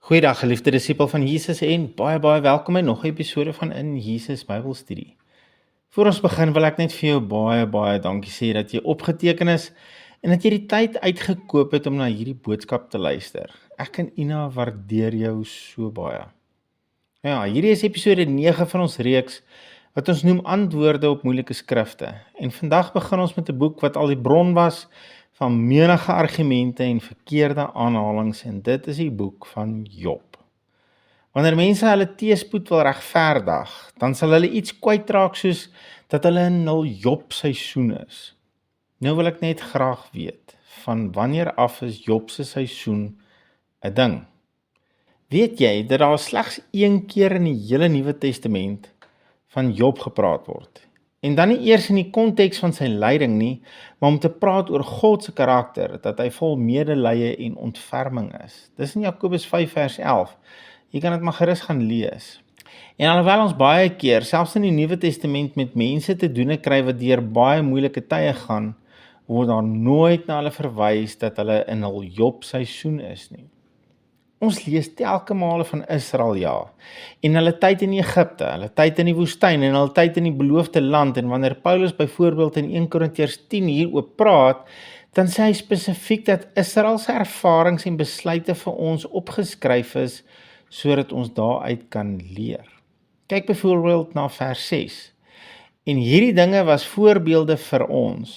Goeiedag geliefde disipel van Jesus en baie welkom by nog 'n episode van In Jesus Bybelstudie. Voor ons begin wil ek net vir jou baie dankie sê dat jy opgeteken is en dat jy die tyd uitgekoop het om na hierdie boodskap te luister. Ek en Ina waardeer jou so baie. Ja, hierdie is episode 9 van ons reeks wat ons noem Antwoorde op moeilike skrifte. En vandag begin ons met 'n boek wat al die bron was van menige argumente en verkeerde aanhalings, en dit is die boek van Job. Wanneer mense hulle teëspoed wil regverdig, dan sal hulle iets kwytraak soos dat hulle in hul Job seisoen is. Nou wil ek net graag weet, van wanneer af is Job se seisoen 'n ding? Weet jy dat daar slegs een keer in die hele Nuwe Testament van Job gepraat word? En dan nie eers in die konteks van sy lyding nie, maar om te praat oor God se karakter, dat hy vol medelee en ontferming is. Dis in Jakobus 5 vers 11. Jy kan dit maar gerus gaan lees. En alhoewel ons baie keer, selfs in die Nuwe Testament, met mense te doen kry wat deur baie moeilike tye gaan, word daar nooit na hulle verwys dat hulle in hul Job seisoen is nie. Ons lees telke male van Israel, ja, en hulle tyd in Egipte, hulle tyd in die woestyn en hulle tyd in die beloofde land, en wanneer Paulus byvoorbeeld in 1 Korintiërs 10 hieroor praat, dan sê hy spesifiek dat Israel se ervarings en besluite vir ons opgeskryf is, sodat ons daaruit kan leer. Kyk byvoorbeeld na vers 6. En hierdie dinge was voorbeelde vir ons,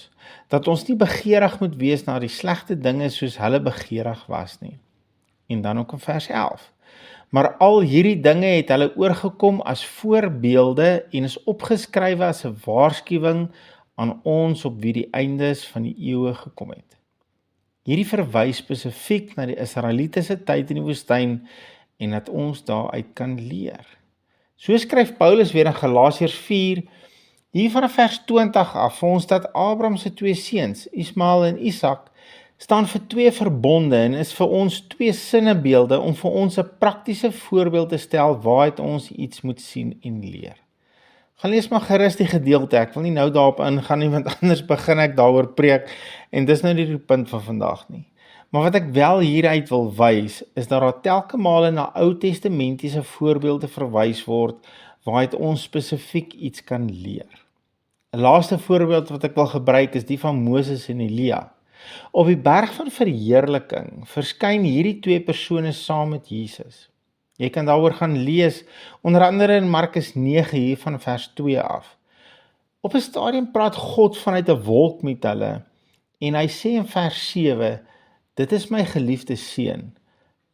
dat ons nie begeerig moet wees na die slegte dinge soos hulle begeerig was nie. En dan ook in vers 11. Maar al hierdie dinge het hulle oorgekom as voorbeelde en is opgeskrywe as 'n waarskuwing aan ons op wie die eindes van die eeue gekom het. Hierdie verwys spesifiek na die Israeliete se tyd in die woestyn en dat ons daaruit kan leer. So skryf Paulus weer in Galasiërs 4, hier vanaf vers 20 af, vir ons dat Abraham se twee seuns, Ismael en Isak, staan vir twee verbonde en is vir ons twee sinnebeelde om vir ons 'n praktiese voorbeeld te stel waaruit ons iets moet sien en leer. Gaan lees maar gerus die gedeelte, ek wil nie nou daarop ingaan nie, want anders begin ek daaroor preek en dis nou nie die punt van vandag nie. Maar wat ek wel hieruit wil wys, is dat daar telke male na Ou Testamentiese voorbeelde verwys word waaruit ons spesifiek iets kan leer. 'n Laaste voorbeeld wat ek wil gebruik is die van Moses en Elia. Op die berg van verheerliking verskyn hierdie twee persone saam met Jesus. Jy kan daaroor gaan lees, onder andere in Markus 9 hier van vers 2 af. Op 'n stadium praat God vanuit 'n wolk met hulle en hy sê in vers 7, dit is my geliefde seun,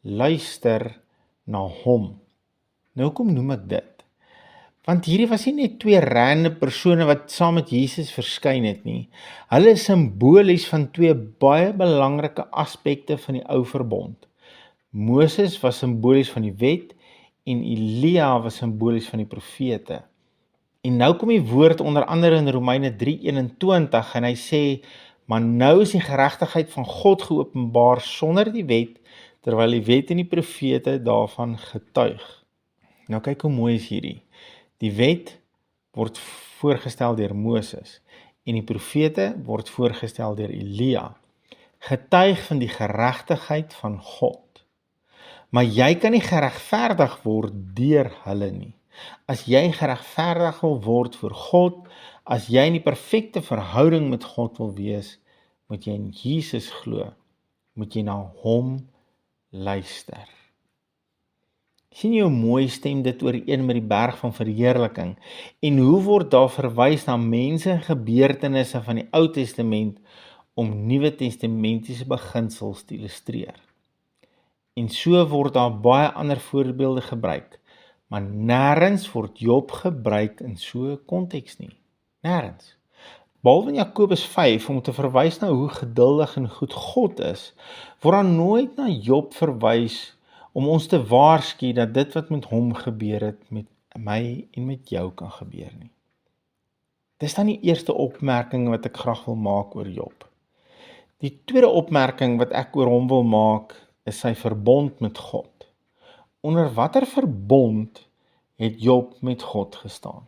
luister na hom. Nou kom noem ek dit? Want hierdie was nie net twee random persone wat saam met Jesus verskyn het nie. Hulle is simbolies van twee baie belangrike aspekte van die ou verbond. Moses was simbolies van die wet en Elia was simbolies van die profete. En nou kom die woord onder andere in Romeine 3:21 en hy sê, maar nou is die geregtigheid van God geopenbaar sonder die wet, terwyl die wet en die profete daarvan getuig. Nou kyk hoe mooi is hierdie. Die wet word voorgestel deur Moses en die profete word voorgestel deur Elia. Getuig van die geregtigheid van God. Maar jy kan nie geregverdig word deur hulle nie. As jy geregverdig wil word voor God, as jy in die perfekte verhouding met God wil wees, moet jy in Jesus glo, moet jy na hom luister. Sien jy hoe mooi stem dit ooreen met die berg van verheerliking en hoe word daar verwys na mense en gebeurtenisse van die Ou Testament om Nuwe Testamentiese beginsels te illustreer. En so word daar baie ander voorbeelde gebruik, maar nêrens word Job gebruik in so 'n konteks nie. Nêrens. Behalwe in Jakobus 5 om te verwys na hoe geduldig en goed God is, word daar nooit na Job verwys om ons te waarsku dat dit wat met hom gebeur het, met my en met jou kan gebeur nie. Dis dan die eerste opmerking wat ek graag wil maak oor Job. Die tweede opmerking wat ek oor hom wil maak, is sy verbond met God. Onder watter verbond het Job met God gestaan?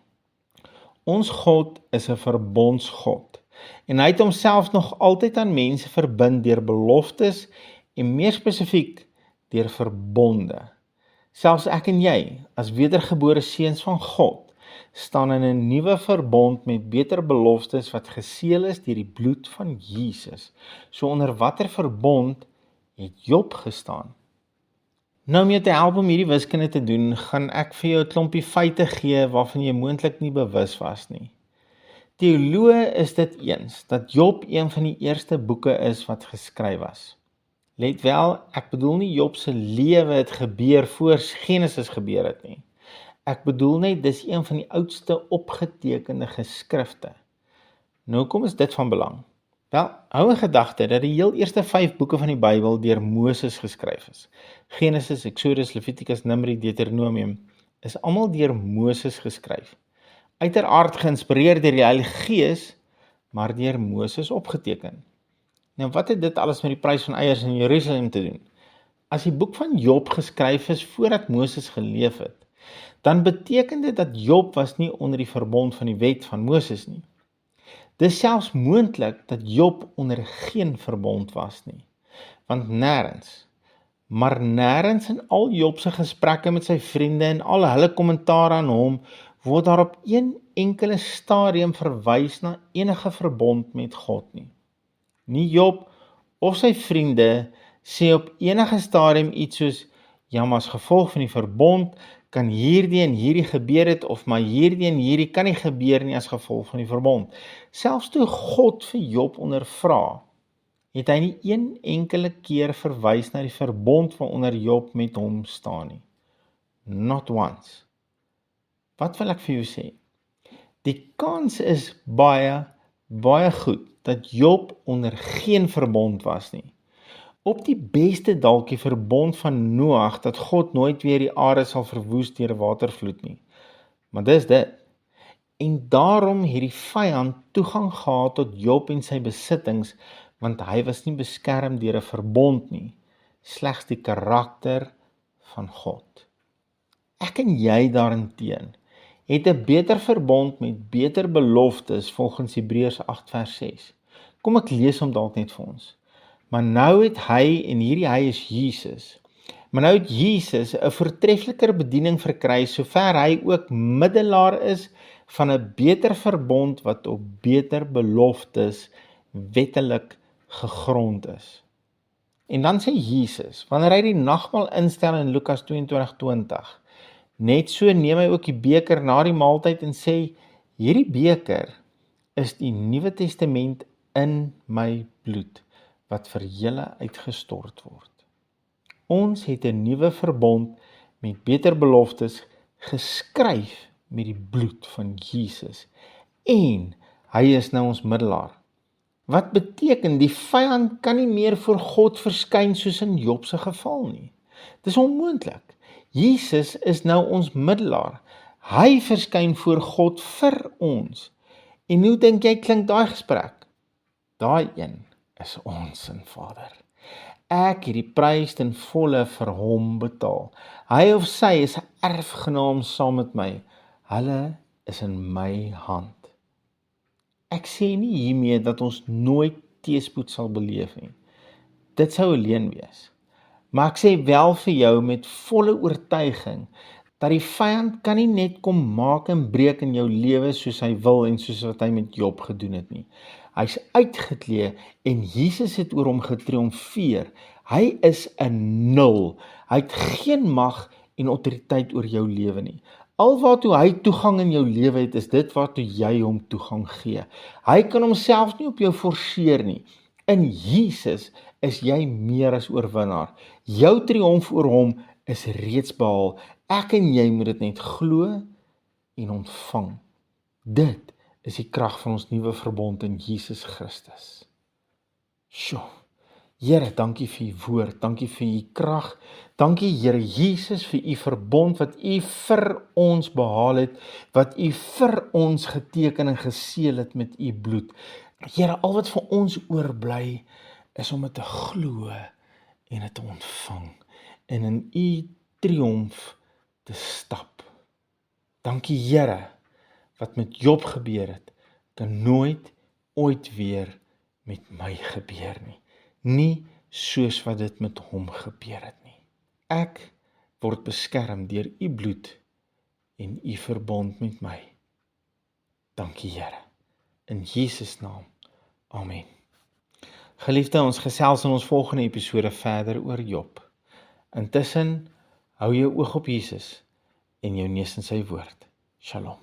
Ons God is 'n verbondsgod en hy het homself nog altyd aan mense verbind deur beloftes en meer spesifiek deur verbonde. Selfs ek en jy, as wedergebore seuns van God, staan in 'n nuwe verbond met beter beloftes wat geseël is deur die bloed van Jesus. So onder watter verbond het Job gestaan? Nou om jou te help om hierdie wiskunde te doen, gaan ek vir jou 'n klompie feite gee waarvan jy moontlik nie bewus was nie. Teoloë is dit eens dat Job een van die eerste boeke is wat geskryf was. Let wel, ek bedoel nie Job se lewe het gebeur voor Genesis gebeur het nie. Ek bedoel net dis een van die oudste opgetekende geskrifte. Nou kom is dit van belang. Wel, hou in gedagte dat die heel eerste 5 boeke van die Bybel deur Moses geskryf is. Genesis, Exodus, Levitikus, Numeri, Deuteronomium is almal deur Moses geskryf. Uiteraard geïnspireer deur die Heilige Gees, maar deur Moses opgeteken. Nou wat het dit alles met die prys van eiers in Jerusalem te doen? As die boek van Job geskryf is voordat Moses geleef het, dan beteken dit dat Job was nie onder die verbond van die wet van Moses nie. Dis selfs moontlik dat Job onder geen verbond was nie, want nêrens in al Job se gesprekke met sy vriende en al hulle kommentaar aan hom, word daar op een enkele stadium verwys na enige verbond met God nie. Nie Job of sy vriende sê op enige stadium iets soos, ja, maar as gevolg van die verbond kan hierdie en hierdie gebeur het, of maar hierdie en hierdie kan nie gebeur nie as gevolg van die verbond. Selfs toe God vir Job ondervra, het hy nie een enkele keer verwys na die verbond waaronder Job met hom staan nie. Not once. Wat wil ek vir jou sê? Die kans is baie goed dat Job onder geen verbond was nie. Op die beste dalk die verbond van Noag, dat God nooit weer die aarde sal verwoes deur 'n watervloed nie. Maar dis dit. En daarom het die vyand toegang gehad tot Job en sy besittings, want hy was nie beskerm deur 'n verbond nie, slegs die karakter van God. Ek en jy daarenteen het 'n beter verbond met beter beloftes volgens Hebreërs 8 vers 6. Kom ek lees hom dalk net vir ons. Maar nou het hy, en hierdie hy is Jesus, maar nou het Jesus 'n voortreffeliker bediening verkry, sover hy ook middelaar is van 'n beter verbond wat op beter beloftes wettelik gegrond is. En dan sê Jesus, wanneer hy die nagmaal instel in Lukas 22:20, net so neem hy ook die beker na die maaltyd en sê, hierdie beker is die Nuwe Testament in my bloed, wat vir julle uitgestort word. Ons het 'n nuwe verbond met beter beloftes geskryf met die bloed van Jesus. En hy is nou ons middelaar. Wat beteken die vyand kan nie meer voor God verskyn soos in Job se geval nie. Dis onmoontlik. Jesus is nou ons middelaar. Hy verskyn voor God vir ons. En hoe dink jy klink daai gesprek? Daai een is ons sin Vader. Ek het die prys ten volle vir hom betaal. Hy of sy is 'n erfgenaam saam met my. Hulle is in my hand. Ek sê nie hiermee dat ons nooit teëspoed sal beleef nie. Dit sou 'n leuen wees. Maar ek sê wel vir jou met volle oortuiging dat die vyand kan nie net kom maak en breek in jou lewe soos hy wil en soos wat hy met Job gedoen het nie. Hy's uitgeklee en Jesus het oor hom getriomfeer. Hy is 'n nul. Hy het geen mag en autoriteit oor jou lewe nie. Alwaartoe hy toegang in jou lewe het, is dit waartoe jy hom toegang gee. Hy kan homself nie op jou forceer nie. In Jesus is jy meer as oorwinnaar. Jou triomf oor hom is reeds behaal. Ek en jy moet dit net glo en ontvang. Dit is die krag van ons nuwe verbond in Jesus Christus. Sjoe, Here, dankie vir u woord, dankie vir u krag, dankie Here Jesus vir u verbond wat u vir ons behaal het, wat u vir ons geteken en geseël het met u bloed. Here, al wat vir ons oorbly is om dit te glo en dit te ontvang en in u triomf te stap. Dankie Here, wat met Job gebeur het, kan nooit ooit weer met my gebeur nie. Nie soos wat dit met hom gebeur het nie. ek word beskerm deur u bloed en u verbond met my. Dankie Here. In Jesus naam. Amen. Geliefde, ons gesels in ons volgende episode verder oor Job. Intussen, hou jou oog op Jesus en jou neus in sy woord. Shalom.